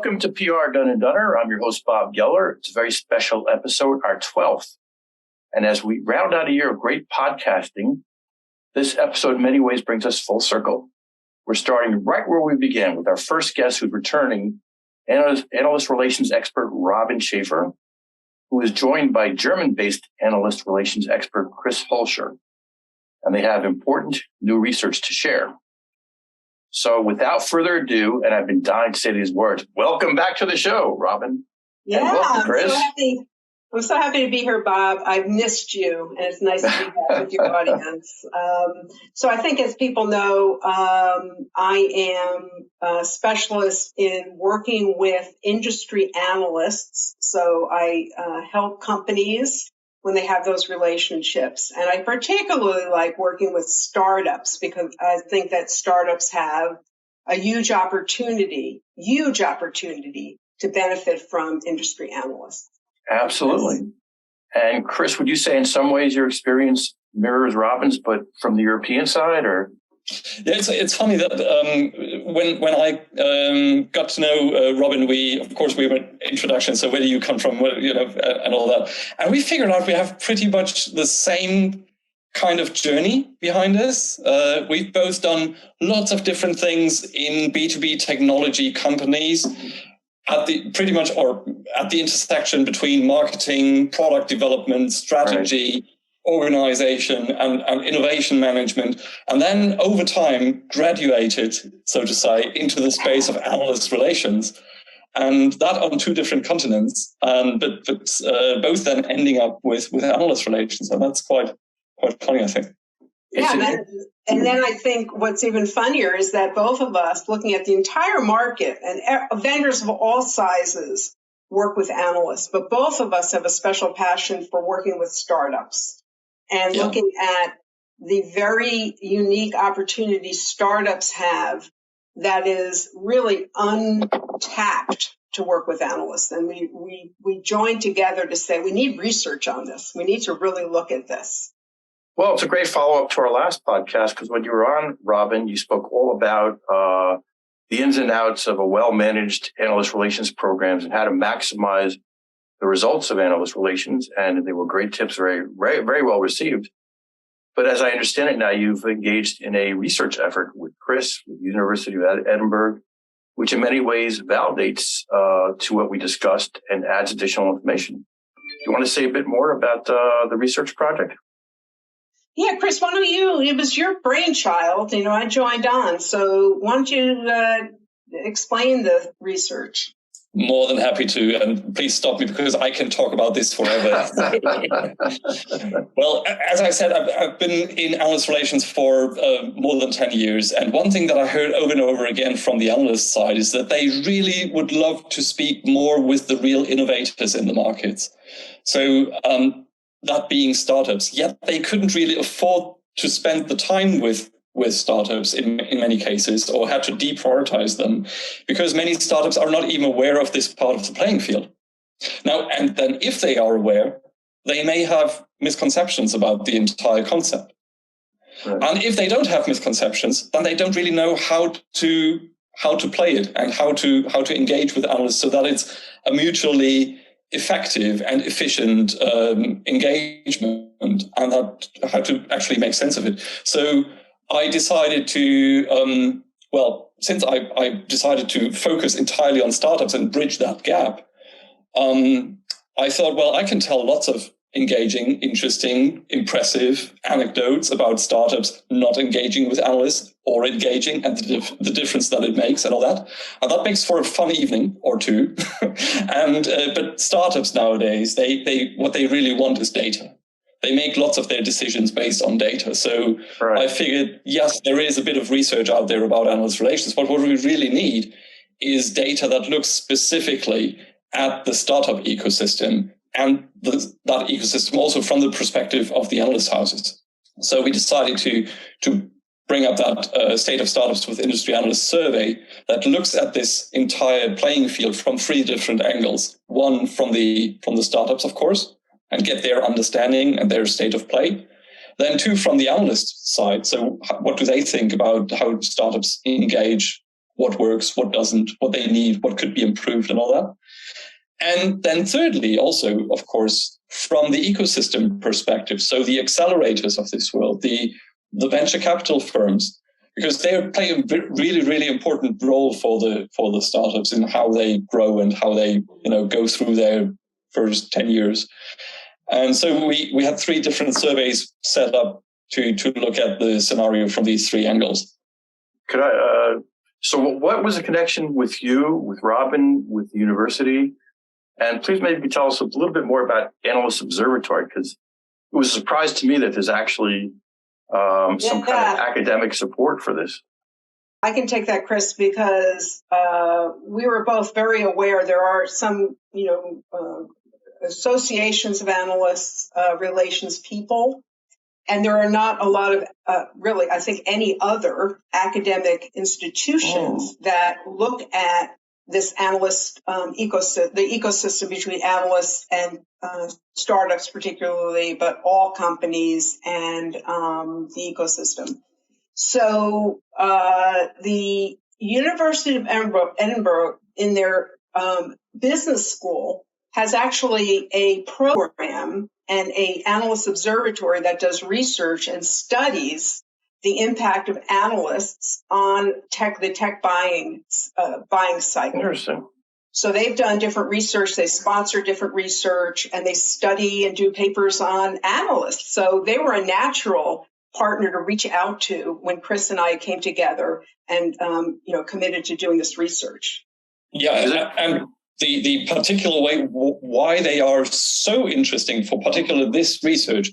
welcome to PR Done and Dunner. I'm your host, Bob Geller. It's a very special episode, our 12th. And as we round out a year of great podcasting, this episode in many ways brings us full circle. We're starting right where we began with our first guest who's returning, analyst relations expert Robin Schaffer, who is joined by German-based analyst relations expert Chris Holscher. And they have important new research to share. So without further ado, and I've been dying to say these words, welcome back to the show, Robin. Yeah, and welcome, Chris. I'm so happy to be here, Bob. I've missed you, and it's nice to be back with your audience. So I think, as people know, I am a specialist in working with industry analysts. So I help companies when they have those relationships. And I particularly like working with startups because I think that startups have a huge opportunity to benefit from industry analysts. Absolutely. And Chris, would you say in some ways your experience mirrors Robin's, but from the European side, or? Yeah, it's funny that when I got to know Robin, we were introduction. So where do you come from? And all that. And we figured out we have pretty much the same kind of journey behind us. We've both done lots of different things in B2B technology companies at the intersection between marketing, product development, strategy. Right. Organization and innovation management, and then over time graduated, so to say, into the space of analyst relations, and that on two different continents, but both then ending up with analyst relations, and that's quite funny, I think. Yeah, and then I think what's even funnier is that both of us, looking at the entire market, and vendors of all sizes work with analysts, but both of us have a special passion for working with startups. And looking at the very unique opportunities startups have that is really untapped to work with analysts. And we joined together to say, we need research on this. We need to really look at this. Well, it's a great follow-up to our last podcast, because when you were on, Robin, you spoke all about the ins and outs of a well-managed analyst relations programs and how to maximize the results of analyst relations, and they were great tips, very, very, very well received. But as I understand it now, you've engaged in a research effort with Chris, with the University of Edinburgh, which in many ways validates to what we discussed and adds additional information. Do you want to say a bit more about the research project? Yeah, Chris, why don't you? It was your brainchild. I joined on. So why don't you explain the research? More than happy to, and please stop me because I can talk about this forever. Well, as I said, I've been in analyst relations for more than 10 years, and one thing that I heard over and over again from the analyst side is that they really would love to speak more with the real innovators in the markets. So that being startups, yet they couldn't really afford to spend the time with startups in many cases, or had to deprioritize them because many startups are not even aware of this part of the playing field. Now, and then if they are aware, they may have misconceptions about the entire concept. Right. And if they don't have misconceptions, then they don't really know how to play it and how to engage with analysts so that it's a mutually effective and efficient engagement, and that how to actually make sense of it. So I decided to, since I decided to focus entirely on startups and bridge that gap, I thought, I can tell lots of engaging, interesting, impressive anecdotes about startups not engaging with analysts or engaging, and the difference that it makes and all that. And that makes for a fun evening or two. But startups nowadays, they what they really want is data. They make lots of their decisions based on data. So right. I figured, yes, there is a bit of research out there about analyst relations, but what we really need is data that looks specifically at the startup ecosystem and that ecosystem also from the perspective of the analyst houses. So we decided to bring up that State of Startups with Industry Analysts survey that looks at this entire playing field from three different angles. One, from the startups, of course, and get their understanding and their state of play. Then two, from the analyst side. So what do they think about how startups engage what works, what doesn't, what they need, what could be improved, and all that. And then thirdly, also, of course, from the ecosystem perspective, so the accelerators of this world, the venture capital firms, because they play a really, really important role for the startups in how they grow and how they, go through their first 10 years. And so we had 3 different surveys set up to look at the scenario from these 3 angles. So what was the connection with you, with Robin, with the university? And please maybe tell us a little bit more about Analyst Observatory, because it was a surprise to me that there's actually some kind of academic support for this. I can take that, Chris, because we were both very aware there are some, associations of analysts, relations people, and there are not a lot of, really, I think, any other academic institutions that look at this analyst ecosystem, the ecosystem between analysts and startups particularly, but all companies and the ecosystem. So the University of Edinburgh in their business school has actually a program and a analyst observatory that does research and studies the impact of analysts on the tech buying cycle. Interesting. So they've done different research, they sponsor different research, and they study and do papers on analysts. So they were a natural partner to reach out to when Chris and I came together and committed to doing this research. Yeah, and the particular way why they are so interesting for particular this research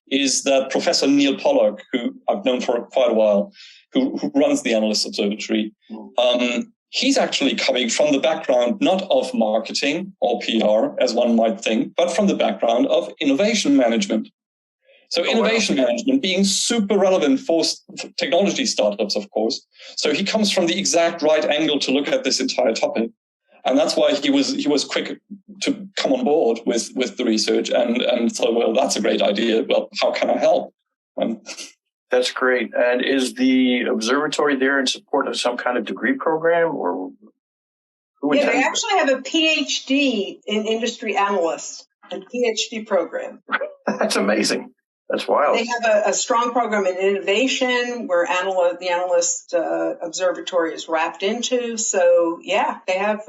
is that Professor Neil Pollock, who I've known for quite a while, who runs the Analyst Observatory, he's actually coming from the background not of marketing or PR, as one might think, but from the background of innovation management. So innovation management being super relevant for technology startups, of course. So he comes from the exact right angle to look at this entire topic. And that's why he was quick to come on board with the research and thought, well, that's a great idea. Well, how can I help? That's great. And is the observatory there in support of some kind of degree program, or who? Yeah, they actually have a PhD in industry analysts, a PhD program. That's amazing. That's wild. They have a strong program in innovation where the Analyst Observatory is wrapped into. So, yeah, they have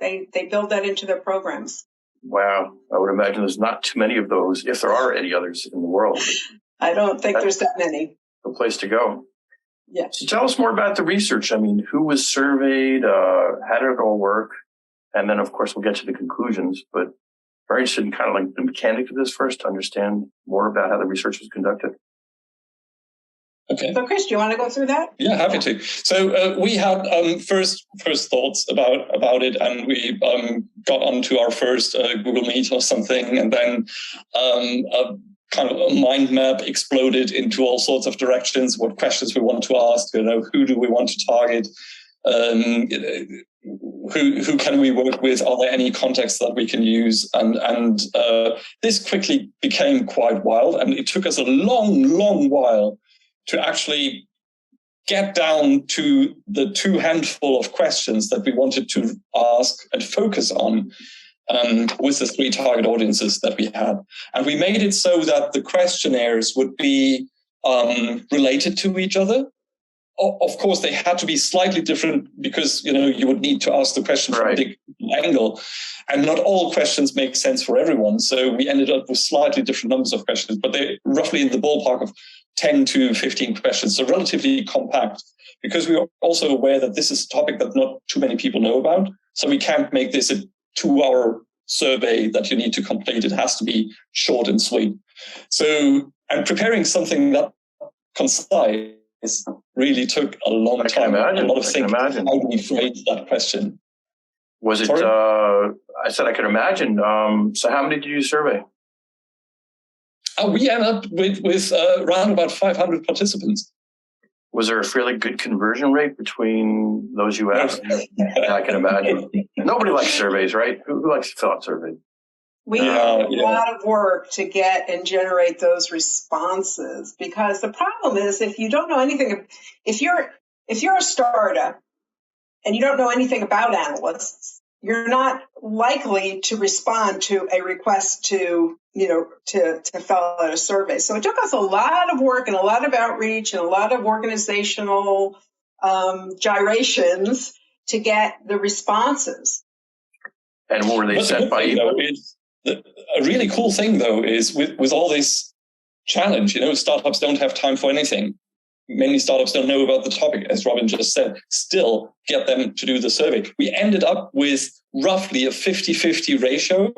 they build that into their programs. Wow. I would imagine there's not too many of those, if there are any others in the world. I don't think there's that many. A place to go. Yeah. So tell us more about the research. I mean, who was surveyed? How did it all work? And then, of course, we'll get to the conclusions. But very interested in kind of like the mechanics of this first to understand more about how the research was conducted. Okay. So, Chris, do you want to go through that? Yeah, happy to. So we had first thoughts about it, and we got onto our first Google Meet or something, and then kind of a mind map exploded into all sorts of directions. What questions we want to ask? Who do we want to target? Who can we work with? Are there any contexts that we can use? And this quickly became quite wild, and it took us a long while to actually get down to the 2 handful of questions that we wanted to ask and focus on with the 3 target audiences that we had. And we made it so that the questionnaires would be related to each other. Of course, they had to be slightly different because, you would need to ask the question from a big angle. And not all questions make sense for everyone. So we ended up with slightly different numbers of questions, but they're roughly in the ballpark of 10 to 15 questions. So relatively compact, because we are also aware that this is a topic that not too many people know about. So we can't make this a 2-hour survey that you need to complete. It has to be short and sweet. So, and preparing something that concise really took a long time. A lot of thinking. How do we phrase that question? Was it? I said I could imagine. So, how many did you survey? We end up with around about 500 participants. Was there a fairly good conversion rate between those you asked? I can imagine. Nobody likes surveys, right? Who likes to fill out surveys? We have a lot of work to get and generate those responses, because the problem is if you don't know anything, if you're a startup and you don't know anything about analysts, you're not likely to respond to a request to fill out a survey. So it took us a lot of work and a lot of outreach and a lot of organizational gyrations to get the responses. And what were they sent by email? A really cool thing, though, is with all this challenge, startups don't have time for anything. Many startups don't know about the topic, as Robin just said, still get them to do the survey. We ended up with roughly a 50-50 ratio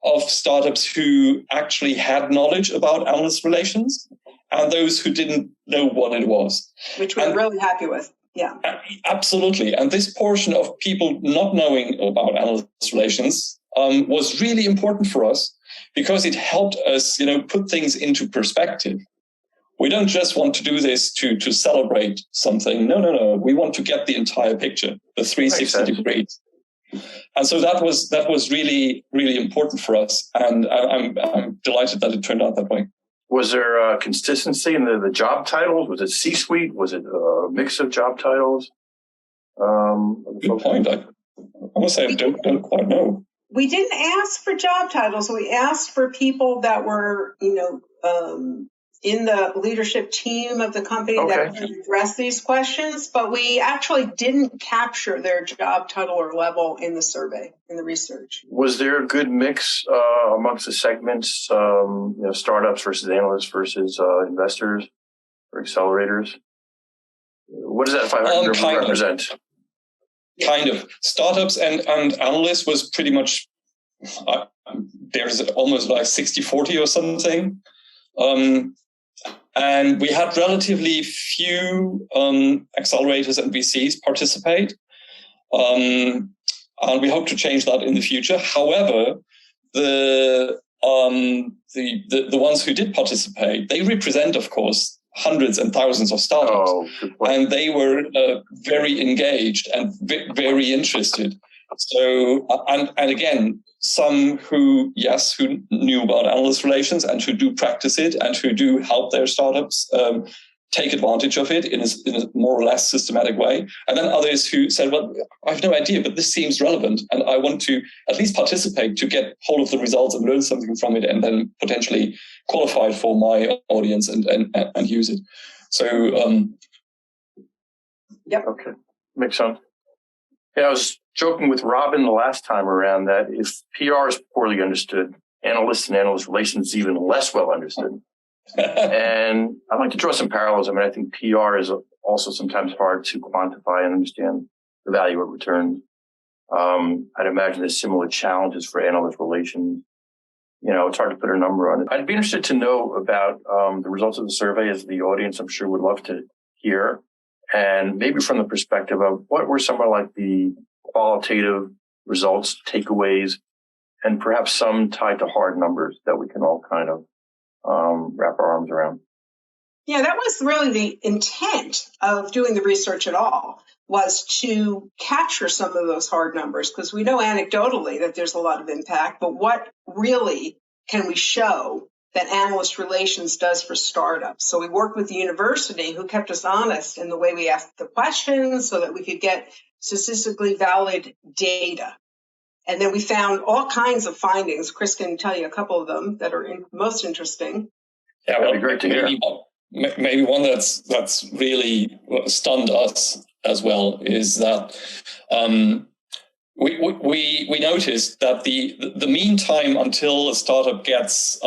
of startups who actually had knowledge about analyst relations and those who didn't know what it was. Which we're really happy with. Yeah. Absolutely. And this portion of people not knowing about analyst relations was really important for us because it helped us, put things into perspective. We don't just want to do this to celebrate something. No. We want to get the entire picture, the 360 degrees. And so that was really, really important for us. And I'm delighted that it turned out that way. Was there consistency in the job titles? Was it C-suite? Was it a mix of job titles? Good point. I must say I don't quite know. We didn't ask for job titles. We asked for people that were, in the leadership team of the company that could address these questions, but we actually didn't capture their job title or level in the survey, in the research. Was there a good mix amongst the segments, startups versus analysts versus investors or accelerators? What does that 500 represent? Kind of. Startups and analysts was pretty much, there's almost like 60-40 or something. And we had relatively few accelerators and VCs participate. And we hope to change that in the future. However, the ones who did participate, they represent, of course, hundreds and thousands of startups. And they were very engaged and very interested. So, and again, some who knew about analyst relations and who do practice it and who do help their startups take advantage of it in a more or less systematic way. And then others who said, well, I have no idea, but this seems relevant and I want to at least participate to get hold of the results and learn something from it and then potentially qualify it for my audience and use it. So, Yep. Okay. Makes sense. Yeah, I was joking with Robin the last time around that if PR is poorly understood, analysts and analyst relations is even less well understood. And I'd like to draw some parallels. I mean, I think PR is also sometimes hard to quantify and understand the value it returns. I'd imagine there's similar challenges for analyst relations. It's hard to put a number on it. I'd be interested to know about the results of the survey, as the audience, I'm sure, would love to hear. And maybe from the perspective of what were some of like the qualitative results, takeaways, and perhaps some tied to hard numbers that we can all kind of wrap our arms around. Yeah, that was really the intent of doing the research at all, was to capture some of those hard numbers, because we know anecdotally that there's a lot of impact, but what really can we show that analyst relations does for startups? So we worked with the university, who kept us honest in the way we asked the questions so that we could get statistically valid data. And then we found all kinds of findings. Chris can tell you a couple of them that are most interesting. Yeah, that'd be great to hear. Maybe one that's really stunned us as well is that we noticed that the mean time until a startup gets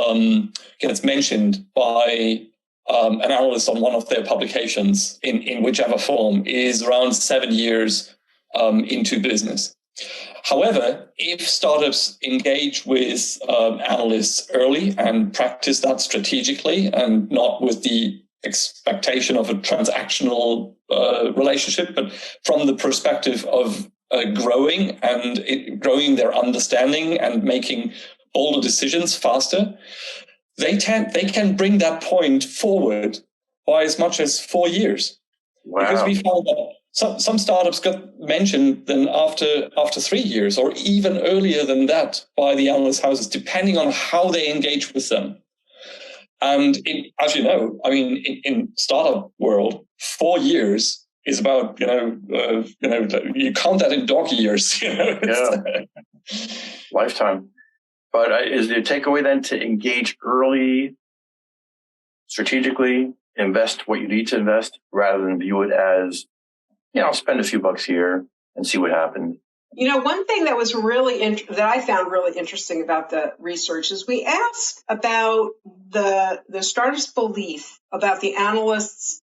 mentioned by an analyst on one of their publications in whichever form is around 7 years into business. However, if startups engage with analysts early and practice that strategically and not with the expectation of a transactional relationship, but from the perspective of growing growing their understanding and making bolder decisions faster, they can bring that point forward by as much as 4 years. Wow. Because we found that some startups got mentioned then after 3 years or even earlier than that by the analyst houses, depending on how they engage with them. And as you know, I mean, in startup world, 4 years is about, you count that in dog years, Lifetime. But is the takeaway then to engage early, strategically, invest what you need to invest, rather than view it as, I'll spend a few bucks here and see what happens? One thing that was that I found really interesting about the research is we asked about the startups' belief about the analysts'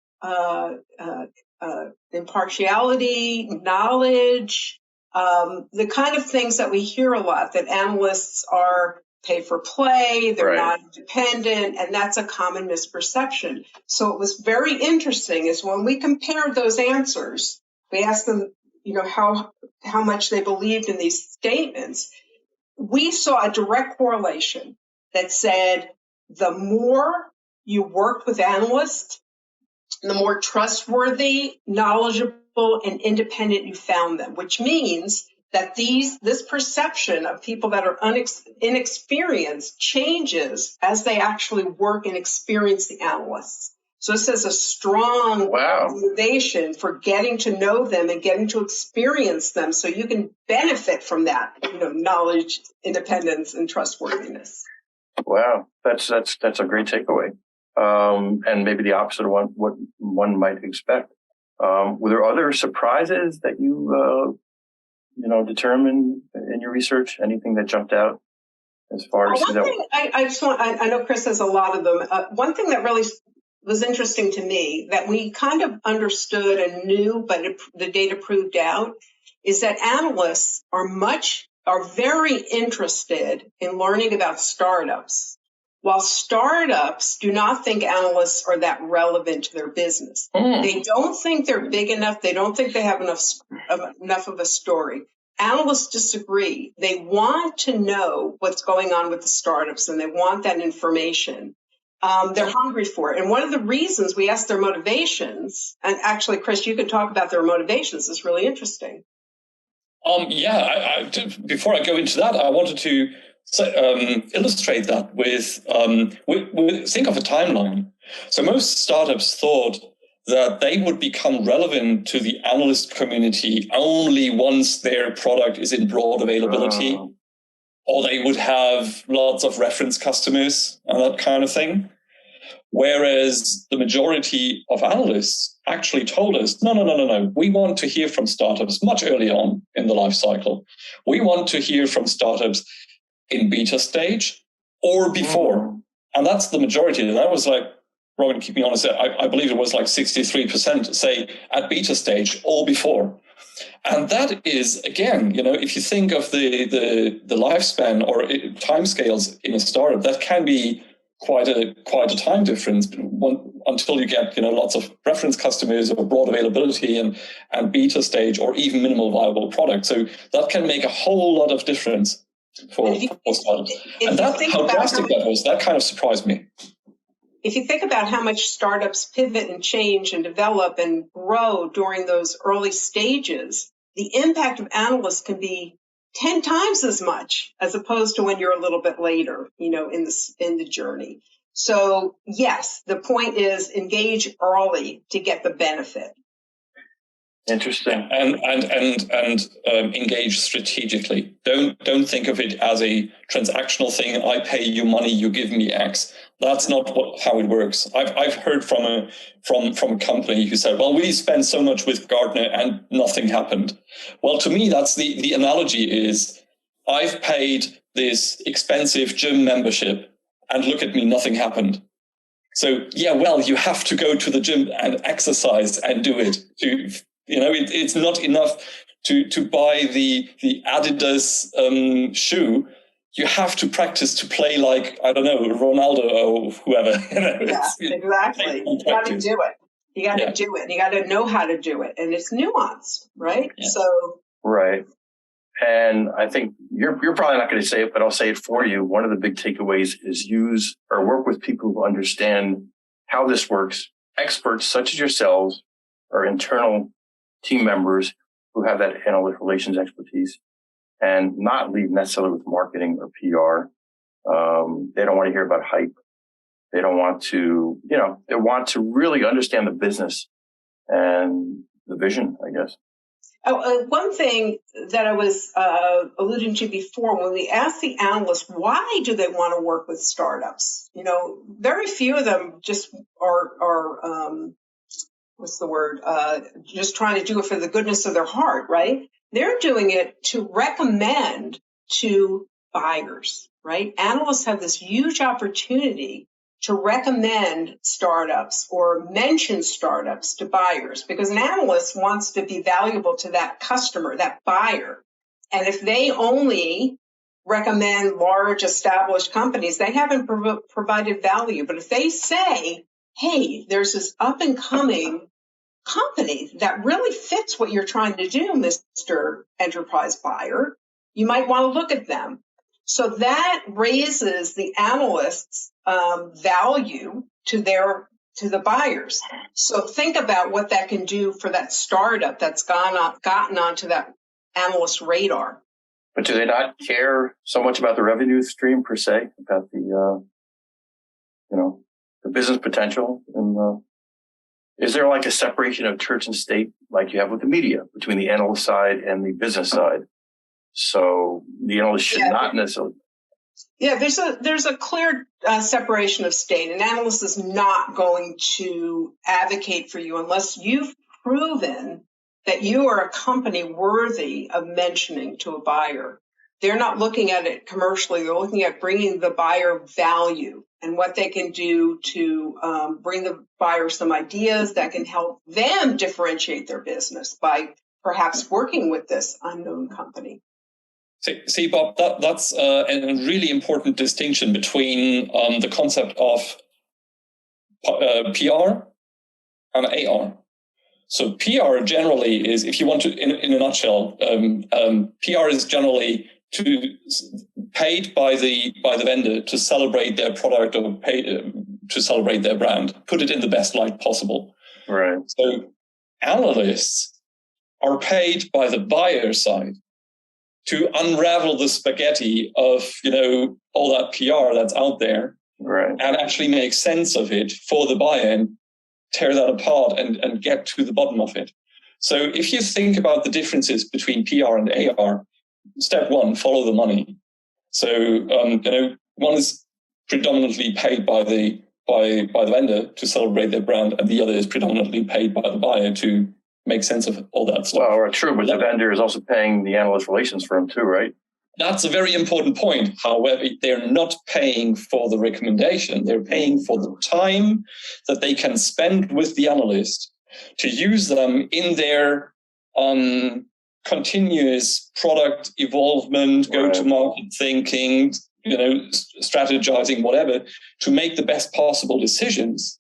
impartiality, knowledge, the kind of things that we hear a lot, that analysts are pay for play, they're not independent, and that's a common misperception. So it was very interesting is when we compared those answers, we asked them, how much they believed in these statements. We saw a direct correlation that said the more you worked with analysts, the more trustworthy, knowledgeable, and independent you found them, which means that this perception of people that are inexperienced changes as they actually work and experience the analysts. So this is a strong motivation for getting to know them and getting to experience them, so you can benefit from that, knowledge, independence, and trustworthiness. Wow, that's a great takeaway, and maybe the opposite of what one might expect. Were there other surprises that you determined in your research? Anything that jumped out as far as one thing I know Chris has a lot of them. One thing that really was interesting to me that we kind of understood and knew, but the data proved out, is that analysts are very interested in learning about startups, while startups do not think analysts are that relevant to their business. They don't think they're big enough. They don't think they have enough of a story. Analysts disagree. They want to know what's going on with the startups, and they want that information. They're hungry for it. And one of the reasons we asked their motivations, and actually, Chris, you can talk about their motivations, is really interesting. Before I go into that, I wanted to illustrate that with think of a timeline. So most startups thought that they would become relevant to the analyst community only once their product is in broad availability, or they would have lots of reference customers and that kind of thing. Whereas the majority of analysts actually told us, no. We want to hear from startups much earlier on in the life cycle. We want to hear from startups in beta stage or before. And that's the majority. And I was like, Robin, keep me honest, I believe it was like 63% say at beta stage or before. And that is, again, if you think of the lifespan or timescales in a startup, that can be quite a time difference until you get lots of reference customers or broad availability and beta stage or even minimal viable product. So that can make a whole lot of difference for startups. And how drastic that was, that kind of surprised me. If you think about how much startups pivot and change and develop and grow during those early stages, the impact of analysts can be 10 times as much as opposed to when you're a little bit later, in the journey. So yes, the point is engage early to get the benefit. Interesting. And engage strategically. Don't think of it as a transactional thing. I pay you money, you give me X. That's not how it works. I've heard from a company who said, well, we spent so much with Gartner and nothing happened. Well, to me, that's the analogy is I've paid this expensive gym membership and look at me, nothing happened. So you have to go to the gym and exercise and do it. It's not enough to buy the Adidas shoe. You have to practice to play like, I don't know, Ronaldo or whoever. Exactly. You got to do it. You got to do it. You got to know how to do it. And it's nuanced, right? Yeah. Right. And I think you're probably not going to say it, but I'll say it for you. One of the big takeaways is use or work with people who understand how this works. Experts such as yourselves or internal team members who have that analytic relations expertise, and not lead necessarily with marketing or PR. They don't want to hear about hype. They don't want to, they want to really understand the business and the vision, I guess. One thing that I was alluding to before, when we ask the analysts, why do they want to work with startups? Very few of them just are what's the word? Just trying to do it for the goodness of their heart, right? They're doing it to recommend to buyers, right? Analysts have this huge opportunity to recommend startups or mention startups to buyers, because an analyst wants to be valuable to that customer, that buyer. And if they only recommend large established companies, they haven't provided value. But if they say, hey, there's this up and coming company that really fits what you're trying to do, Mr. Enterprise Buyer, you might want to look at them. So that raises the analyst's value to the buyers. So think about what that can do for that startup that's gotten onto that analyst radar. But do they not care so much about the revenue stream per se, about the business potential? And is there like a separation of church and state, like you have with the media, between the analyst side and the business side? So the analyst should not necessarily. Yeah, there's a clear separation of state. An analyst is not going to advocate for you unless you've proven that you are a company worthy of mentioning to a buyer. They're not looking at it commercially. They're looking at bringing the buyer value and what they can do to bring the buyer some ideas that can help them differentiate their business by perhaps working with this unknown company. See, Bob, that's a really important distinction between the concept of PR and AR. So PR generally is, if you want to, in a nutshell, PR is generally paid by the vendor to celebrate their product or to celebrate their brand, put it in the best light possible. Right. So analysts are paid by the buyer side to unravel the spaghetti of, all that PR that's out there, right, and actually make sense of it for the buyer and tear that apart and get to the bottom of it. So if you think about the differences between PR and AR, step one, follow the money. So, one is predominantly paid by the vendor to celebrate their brand, and the other is predominantly paid by the buyer to make sense of all that stuff. Well, true, but the vendor is also paying the analyst relations firm too, right? That's a very important point. However, they're not paying for the recommendation. They're paying for the time that they can spend with the analyst to use them in their continuous product evolvement, go-to-market thinking, strategizing, whatever, to make the best possible decisions.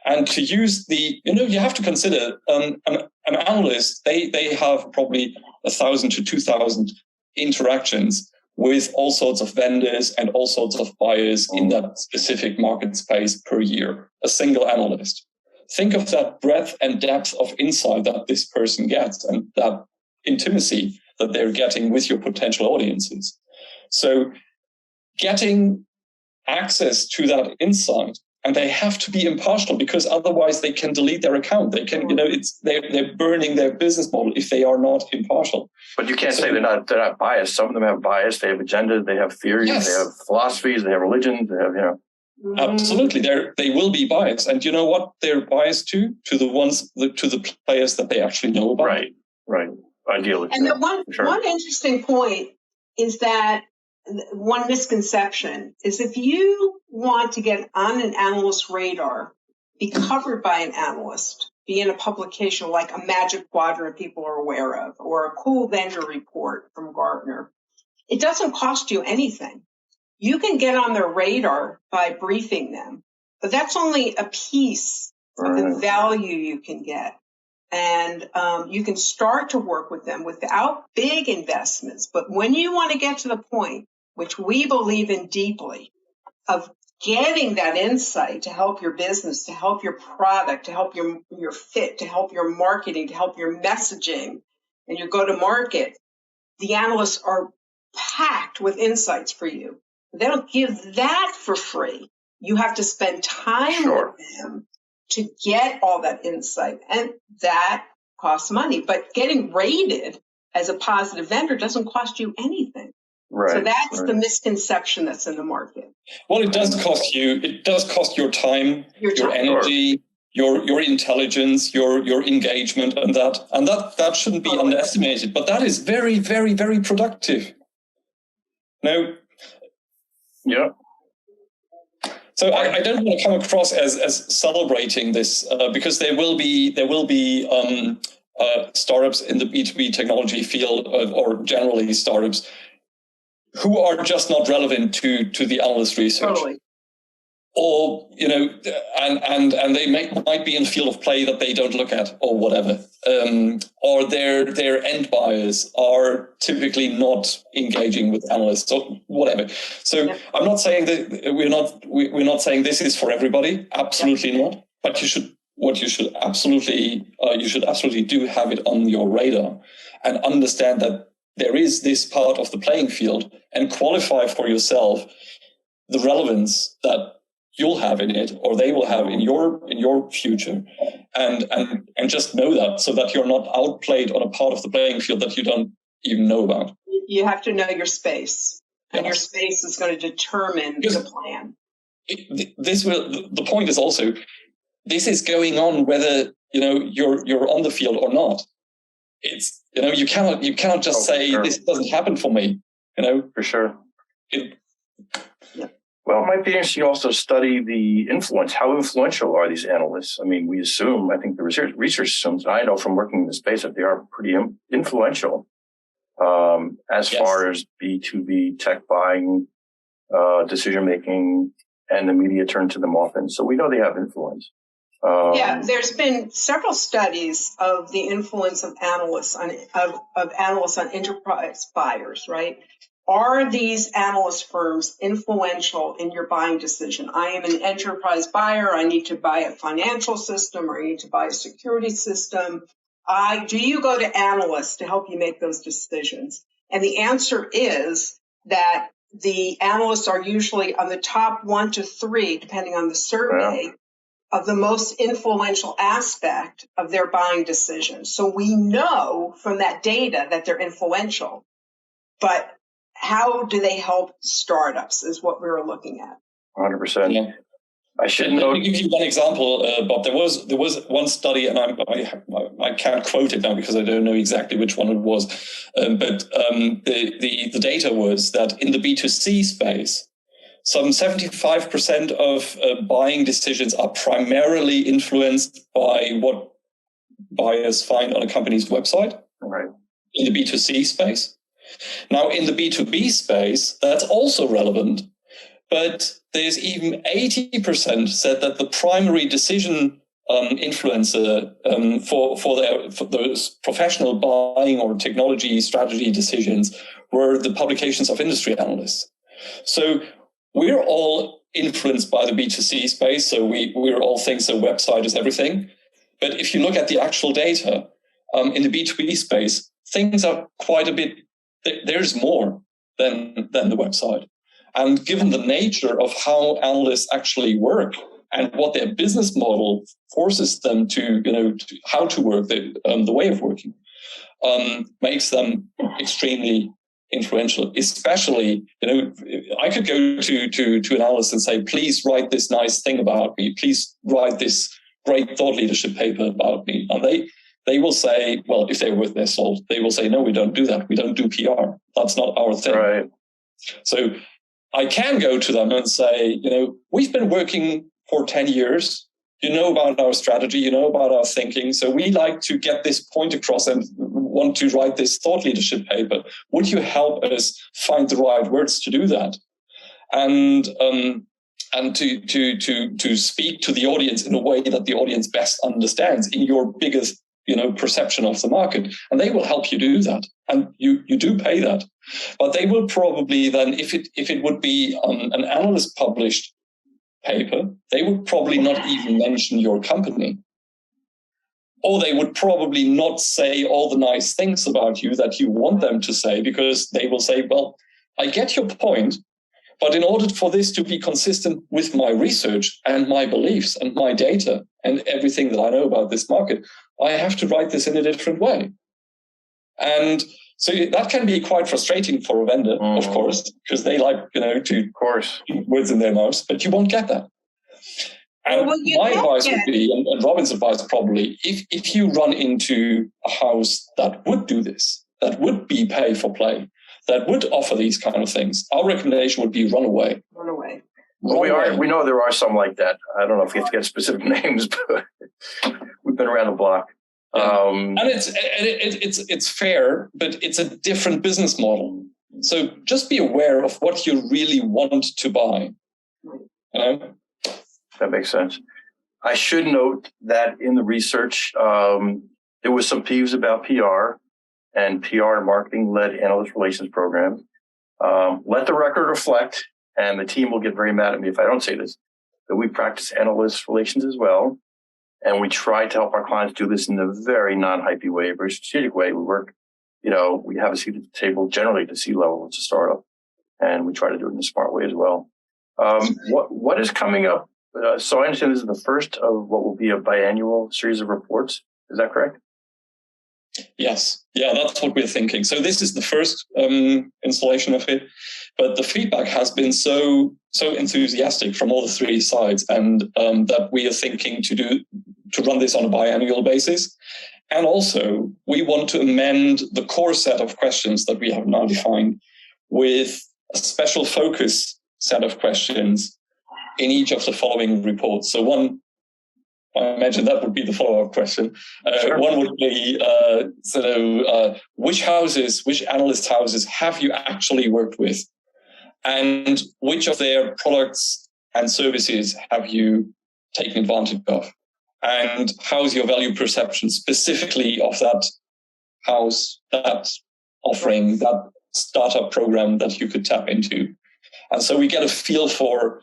And to use you have to consider an analyst, they have probably 1,000 to 2,000 interactions with all sorts of vendors and all sorts of buyers in that specific market space per year, a single analyst. Think of that breadth and depth of insight that this person gets and that intimacy that they're getting with your potential audiences. So getting access to that insight, and they have to be impartial because otherwise they can delete their account. They can, they're burning their business model if they are not impartial. But you can't say they're not biased. Some of them have bias. They have agenda. They have theories. Yes. They have philosophies. They have religions. They have, Absolutely, they will be biased, and you know what? They're biased to the players that they actually know about. Right. Ideally. And one interesting point is that one misconception is if you want to get on an analyst's radar, be covered by an analyst, be in a publication like a Magic Quadrant people are aware of, or a cool vendor report from Gartner, it doesn't cost you anything. You can get on their radar by briefing them, but that's only a piece of the value you can get. And you can start to work with them without big investments. But when you want to get to the point, which we believe in deeply, of getting that insight to help your business, to help your product, to help your fit, to help your marketing, to help your messaging and your go-to-market, the analysts are packed with insights for you. They don't give that for free. You have to spend time with them to get all that insight. And that costs money, but getting rated as a positive vendor doesn't cost you anything. Right. So that's the misconception that's in the market. Well, it does cost you. It does cost your time, your energy, your intelligence, your engagement, and that shouldn't be underestimated. But that is very, very, very productive. Now, yeah. So I don't want to come across as celebrating this because there will be startups in the B2B technology field or generally startups who are just not relevant to the analyst research. Totally. Or, and they might be in the field of play that they don't look at or whatever. Or their end buyers are typically not engaging with analysts or whatever. So I'm not saying that we're not saying this is for everybody. Absolutely not. But you should absolutely do have it on your radar and understand that there is this part of the playing field and qualify for yourself the relevance that you'll have in it or they will have in your future and just know that so that you're not outplayed on a part of the playing field that you don't even know about. You have to know your space and your space is going to determine the plan. The point is also, this is going on whether, you're on the field or not. It's, you cannot just say this doesn't happen for me, For sure. Well, it might be interesting to also study the influence. How influential are these analysts? I mean, I think the research assumes, and I know from working in the space that they are pretty influential as far as B2B tech buying, decision-making, and the media turn to them often. So we know they have influence. There's been several studies of the influence of analysts on enterprise buyers, right? Are these analyst firms influential in your buying decision? I am an enterprise buyer. I need to buy a financial system or I need to buy a security system. Do you go to analysts to help you make those decisions? And the answer is that the analysts are usually on the top 1 to 3, depending on the survey, of the most influential aspect of their buying decision. So we know from that data that they're influential, but how do they help startups is what we were looking at. 100%. Yeah. I should know. Let me give you one example, Bob. There was one study, and I can't quote it now because I don't know exactly which one it was. But the data was that in the B2C space, some 75% of buying decisions are primarily influenced by what buyers find on a company's website. Right. In the B2C space. Now, in the B2B space, that's also relevant, but there's even 80% said that the primary decision influencer for those professional buying or technology strategy decisions were the publications of industry analysts. So we're all influenced by the B2C space, so we're all things the website is everything. But if you look at the actual data in the B2B space, things are quite a bit. There's more than the website. And given the nature of how analysts actually work and what their business model forces them to, how to work, the way of working, makes them extremely influential. Especially, I could go to an analyst and say, please write this nice thing about me. Please write this great thought leadership paper about me. And they will say, well, if they're worth their salt, they will say, no, we don't do that. We don't do PR. That's not our thing. Right. So I can go to them and say, we've been working for 10 years. You know about our strategy. You know about our thinking. So we like to get this point across and want to write this thought leadership paper. Would you help us find the right words to do that? And to speak to the audience in a way that the audience best understands in your biggest perception of the market, and they will help you do that, and you do pay that. But they will probably then, if it would be an analyst published paper, they would probably not even mention your company, or they would probably not say all the nice things about you that you want them to say, because they will say, well, I get your point, But in order for this to be consistent with my research and my beliefs and my data and everything that I know about this market, I have to write this in a different way. And so that can be quite frustrating for a vendor, of course, because they like, to keep words in their mouths, but you won't get that. And my advice would be, and Robin's advice probably, if you run into a house that would do this, that would be pay for play, that would offer these kind of things, our recommendation would be run away. Run away. Well, we know there are some like that. I don't know if we have to get specific names, but we've been around the block. And it's fair, but it's a different business model. So just be aware of what you really want to buy. That makes sense. I should note that in the research, there was some peeves about PR and PR and marketing-led analyst relations programs. Let the record reflect, and the team will get very mad at me if I don't say this, that we practice analyst relations as well. And we try to help our clients do this in a very non-hypey way, a very strategic way. We work, we have a seat at the table generally to C-level. It's a startup. And we try to do it in a smart way as well. What is coming up? So I understand this is the first of what will be a biannual series of reports. Is that correct? Yes. Yeah, that's what we're thinking. So this is the first installation of it, but the feedback has been so enthusiastic from all the three sides, and that we are thinking to run this on a biannual basis. And also, we want to amend the core set of questions that we have now defined with a special focus set of questions in each of the following reports. So one, I imagine that would be the follow-up question. Sure. One would be, which analyst houses have you actually worked with? And which of their products and services have you taken advantage of? And how's your value perception specifically of that house, that offering, that startup program that you could tap into? And so we get a feel for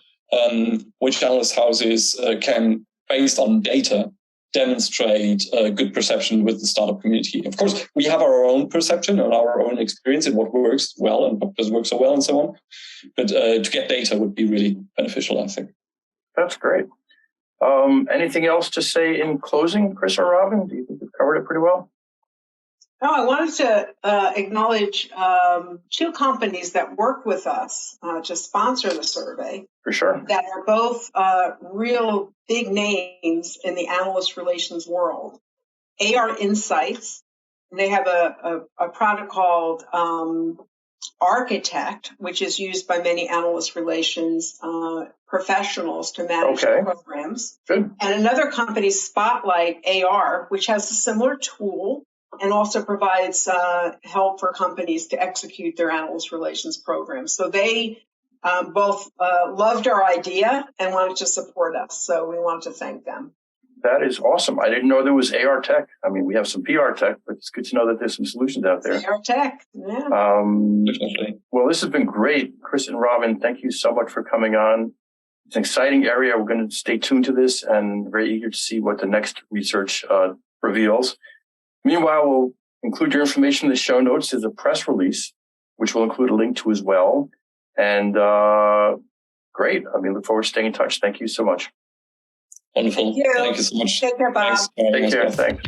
which analyst houses can, based on data, demonstrate a good perception with the startup community. Of course, we have our own perception and our own experience in what works well and what doesn't work so well and so on. But to get data would be really beneficial, I think. That's great. Anything else to say in closing, Chris or Robin? Do you think we've covered it pretty well? Oh, I wanted to acknowledge two companies that work with us to sponsor the survey. For sure. That are both real big names in the analyst relations world. AR Insights, and they have a product called Architect, which is used by many analyst relations professionals to manage their programs. Good. And another company, Spotlight AR, which has a similar tool and also provides help for companies to execute their analyst relations programs. So they both loved our idea and wanted to support us. So we want to thank them. That is awesome. I didn't know there was AR tech. I mean, we have some PR tech, but it's good to know that there's some solutions out there. AR tech, yeah. Well, this has been great. Chris and Robin, thank you so much for coming on. It's an exciting area. We're going to stay tuned to this and very eager to see what the next research reveals. Meanwhile, we'll include your information in the show notes. There's a press release, which we'll include a link to as well. And great. I mean, look forward to staying in touch. Thank you so much. Wonderful. Thank you so much. Take care, Bob. Take care. Thanks.